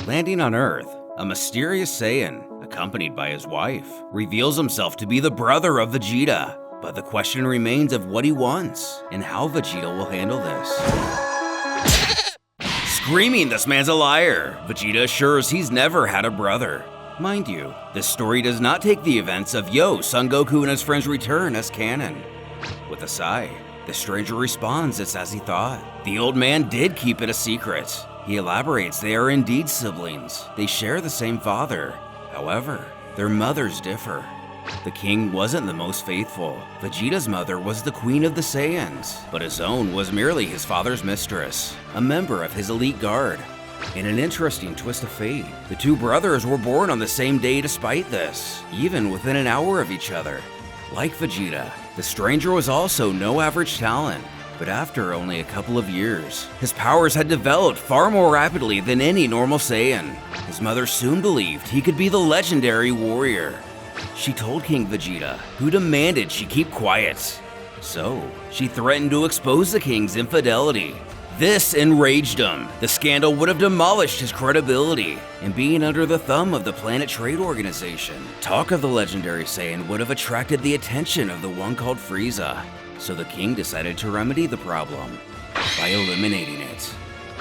Landing on Earth, a mysterious Saiyan, accompanied by his wife, reveals himself to be the brother of Vegeta. But the question remains of what he wants and how Vegeta will handle this. Screaming, "This man's a liar!" Vegeta assures he's never had a brother. Mind you, this story does not take the events of Son Goku and his friends return as canon. With a sigh, the stranger responds it's as he thought. The old man did keep it a secret. He elaborates they are indeed siblings. They share the same father. However, their mothers differ. The king wasn't the most faithful. Vegeta's mother was the queen of the Saiyans, but his own was merely his father's mistress, a member of his elite guard. In an interesting twist of fate, the two brothers were born on the same day despite this, even within an hour of each other. Like Vegeta, the stranger was also no average talent, but after only a couple of years, his powers had developed far more rapidly than any normal Saiyan. His mother soon believed he could be the legendary warrior. She told King Vegeta, who demanded she keep quiet. So, she threatened to expose the king's infidelity. This enraged him. The scandal would have demolished his credibility, and being under the thumb of the Planet Trade Organization, talk of the legendary Saiyan would have attracted the attention of the one called Frieza. So the king decided to remedy the problem by eliminating it.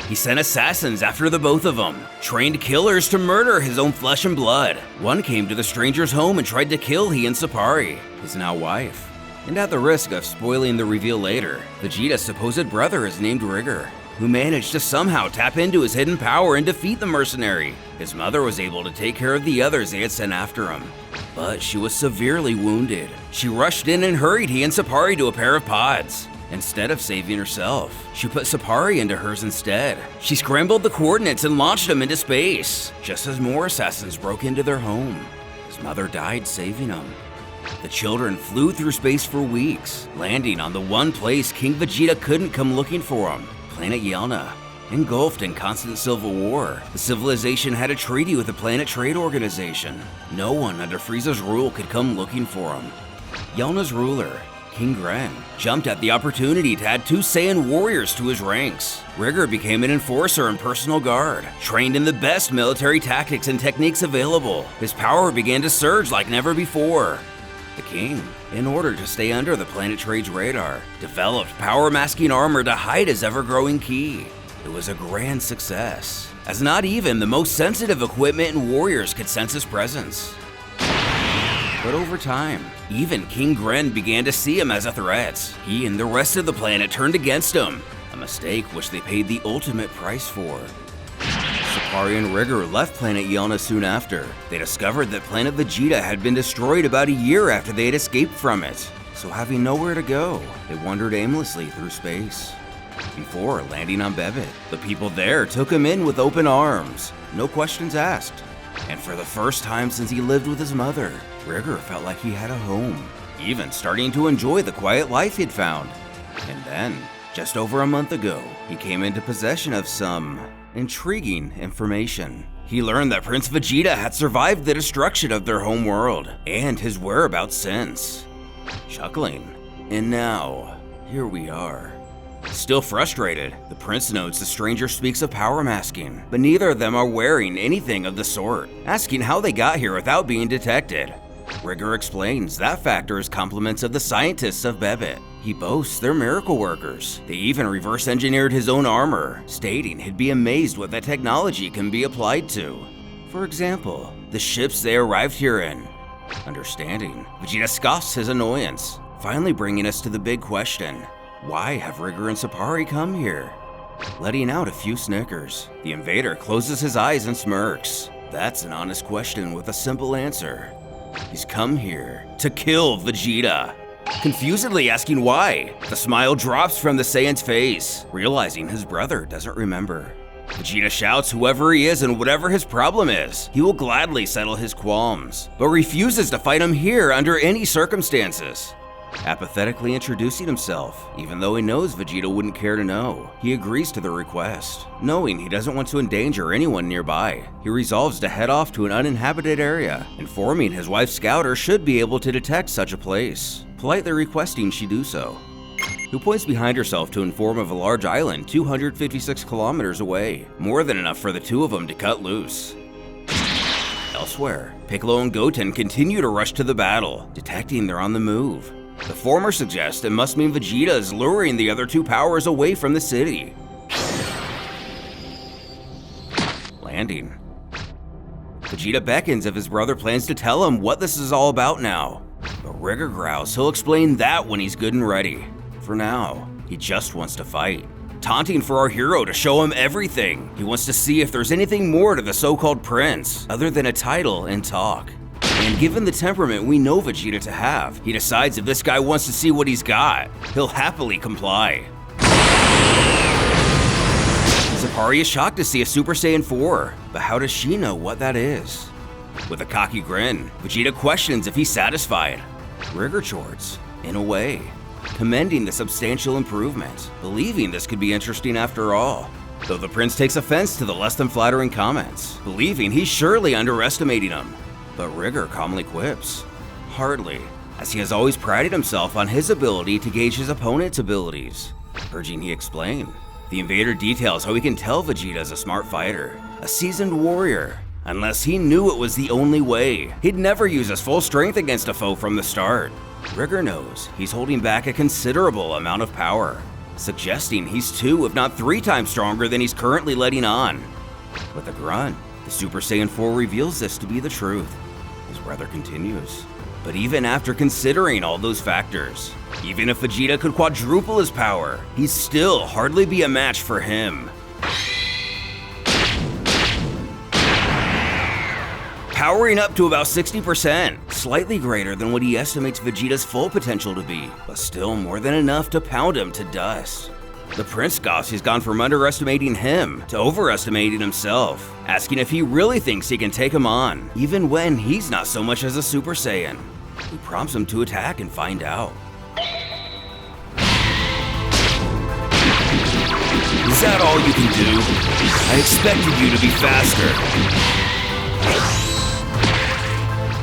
He sent assassins after the both of them, trained killers to murder his own flesh and blood. One came to the stranger's home and tried to kill he and Sapari, his now wife. And at the risk of spoiling the reveal later, Vegeta's supposed brother is named Rigger, who managed to somehow tap into his hidden power and defeat the mercenary. His mother was able to take care of the others they had sent after him, but she was severely wounded. She rushed in and hurried he and Sapari to a pair of pods. Instead of saving herself, she put Sapari into hers instead. She scrambled the coordinates and launched him into space, just as more assassins broke into their home. His mother died saving him. The children flew through space for weeks, landing on the one place King Vegeta couldn't come looking for him, Planet Yelna. Engulfed in constant civil war, the civilization had a treaty with the Planet Trade Organization. No one under Frieza's rule could come looking for him. Yelna's ruler, King Gren, jumped at the opportunity to add two Saiyan warriors to his ranks. Rigger became an enforcer and personal guard, trained in the best military tactics and techniques available. His power began to surge like never before. The king, in order to stay under the Planet Trade's radar, developed power-masking armor to hide his ever-growing ki. It was a grand success, as not even the most sensitive equipment and warriors could sense his presence. But over time, even King Gren began to see him as a threat. He and the rest of the planet turned against him, a mistake which they paid the ultimate price for. Sapari and Rigger left Planet Yelna soon after. They discovered that Planet Vegeta had been destroyed about a year after they had escaped from it. So having nowhere to go, they wandered aimlessly through space. Before landing on Bebit, the people there took him in with open arms, no questions asked. And for the first time since he lived with his mother, Rigger felt like he had a home, even starting to enjoy the quiet life he'd found. And then, just over a month ago, he came into possession of some intriguing information. He learned that Prince Vegeta had survived the destruction of their home world, and his whereabouts since. Chuckling, and now, here we are. Still frustrated, the prince notes the stranger speaks of power masking, but neither of them are wearing anything of the sort, asking how they got here without being detected. Rigger explains that factor is compliments of the scientists of Bebit. He boasts they're miracle workers. They even reverse engineered his own armor, stating he'd be amazed what that technology can be applied to. For example, the ships they arrived here in. Understanding, Vegeta scoffs his annoyance, finally bringing us to the big question. Why have Rigger and Sapari come here? Letting out a few snickers, the invader closes his eyes and smirks. That's an honest question with a simple answer. He's come here to kill Vegeta. Confusedly asking why, the smile drops from the Saiyan's face, realizing his brother doesn't remember. Vegeta shouts whoever he is and whatever his problem is, he will gladly settle his qualms, but refuses to fight him here under any circumstances. Apathetically introducing himself, even though he knows Vegeta wouldn't care to know, he agrees to the request. Knowing he doesn't want to endanger anyone nearby, he resolves to head off to an uninhabited area, informing his wife Scouter should be able to detect such a place, politely requesting she do so. who points behind herself to inform of a large island 256 kilometers away, more than enough for the two of them to cut loose. Elsewhere, Piccolo and Goten continue to rush to the battle, detecting they're on the move. The former suggests it must mean Vegeta is luring the other two powers away from the city. Landing. Vegeta beckons if his brother plans to tell him what this is all about now. But Rigger growls he'll explain that when he's good and ready. For now, he just wants to fight, taunting for our hero to show him everything. He wants to see if there's anything more to the so-called prince, other than a title and talk. And given the temperament we know Vegeta to have, he decides if this guy wants to see what he's got, he'll happily comply. Sapari is shocked to see a Super Saiyan 4, but how does she know what that is? With a cocky grin, Vegeta questions if he's satisfied. Rigger chorts, in a way, commending the substantial improvement, believing this could be interesting after all. Though the prince takes offense to the less than flattering comments, believing he's surely underestimating him. But Rigger calmly quips, hardly, as he has always prided himself on his ability to gauge his opponent's abilities, urging he explain. The invader details how he can tell Vegeta is a smart fighter, a seasoned warrior. Unless he knew it was the only way, he'd never use his full strength against a foe from the start. Rigger knows he's holding back a considerable amount of power, suggesting he's 2 if not 3 times stronger than he's currently letting on. With a grunt, the Super Saiyan 4 reveals this to be the truth. His brother continues. But even after considering all those factors, even if Vegeta could quadruple his power, he'd still hardly be a match for him. Powering up to about 60%, slightly greater than what he estimates Vegeta's full potential to be, but still more than enough to pound him to dust. The prince scoffs he's gone from underestimating him to overestimating himself, asking if he really thinks he can take him on, even when he's not so much as a Super Saiyan. He prompts him to attack and find out. Is that all you can do? I expected you to be faster.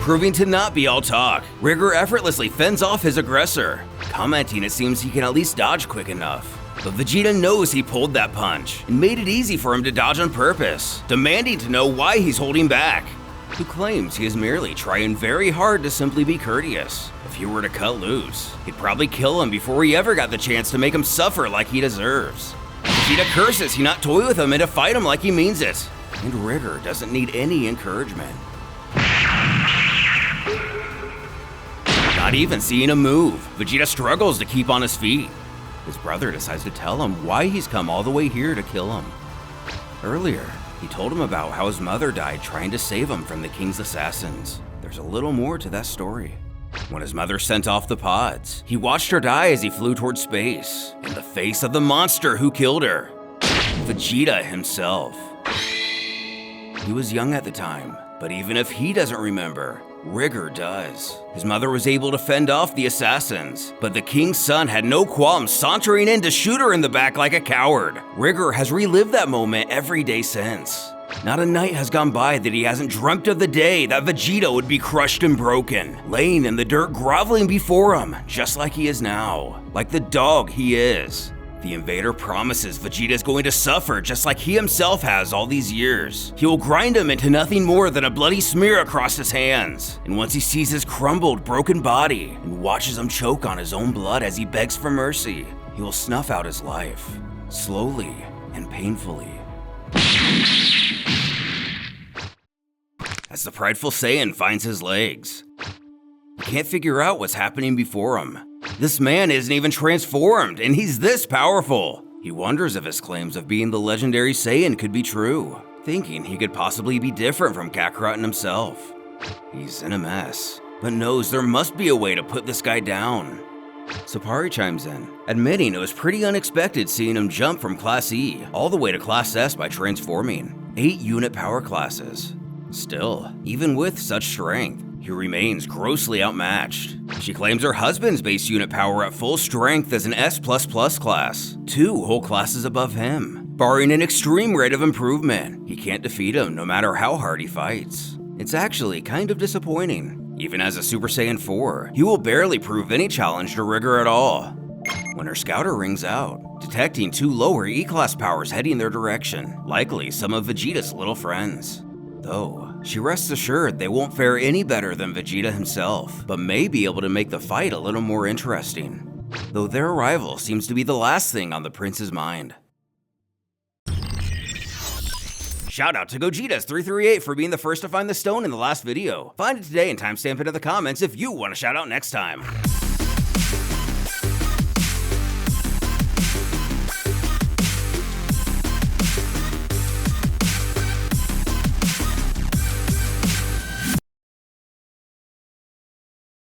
Proving to not be all talk, Rigger effortlessly fends off his aggressor, commenting it seems he can at least dodge quick enough. But Vegeta knows he pulled that punch and made it easy for him to dodge on purpose, demanding to know why he's holding back. Who claims he is merely trying very hard to simply be courteous. If he were to cut loose, he'd probably kill him before he ever got the chance to make him suffer like he deserves. Vegeta curses he not toy with him and to fight him like he means it. And Rigger doesn't need any encouragement. Not even seeing him move, Vegeta struggles to keep on his feet. His brother decides to tell him why he's come all the way here to kill him. Earlier, he told him about how his mother died trying to save him from the king's assassins. There's a little more to that story. When his mother sent off the pods, he watched her die as he flew towards space, in the face of the monster who killed her, Vegeta himself. He was young at the time, but even if he doesn't remember, Rigger does. His mother was able to fend off the assassins, but the king's son had no qualms sauntering in to shoot her in the back like a coward. Rigger has relived that moment every day since. Not a night has gone by that he hasn't dreamt of the day that Vegeta would be crushed and broken, laying in the dirt groveling before him, just like he is now, like the dog he is. The invader promises Vegeta is going to suffer just like he himself has all these years. He will grind him into nothing more than a bloody smear across his hands. And once he sees his crumbled, broken body and watches him choke on his own blood as he begs for mercy, he will snuff out his life, slowly and painfully. As the prideful Saiyan finds his legs, he can't figure out what's happening before him. This man isn't even transformed, and he's this powerful. He wonders if his claims of being the legendary Saiyan could be true, thinking he could possibly be different from Kakarot and himself. He's in a mess, but knows there must be a way to put this guy down. Sapari chimes in, admitting it was pretty unexpected seeing him jump from Class E all the way to Class S by transforming. 8 unit power classes. Still, even with such strength, he remains grossly outmatched. She claims her husband's base unit power at full strength is an S++ class, 2 whole classes above him. Barring an extreme rate of improvement, he can't defeat him no matter how hard he fights. It's actually kind of disappointing. Even as a Super Saiyan 4, he will barely prove any challenge to Rigger at all. when her scouter rings out, detecting 2 lower E-Class powers heading their direction, likely some of Vegeta's little friends. Though, she rests assured they won't fare any better than Vegeta himself, but may be able to make the fight a little more interesting. Though their arrival seems to be the last thing on the prince's mind. Shout out to Gogeta's 338 for being the first to find the stone in the last video. Find it today and timestamp it in the comments if you want to shout out next time.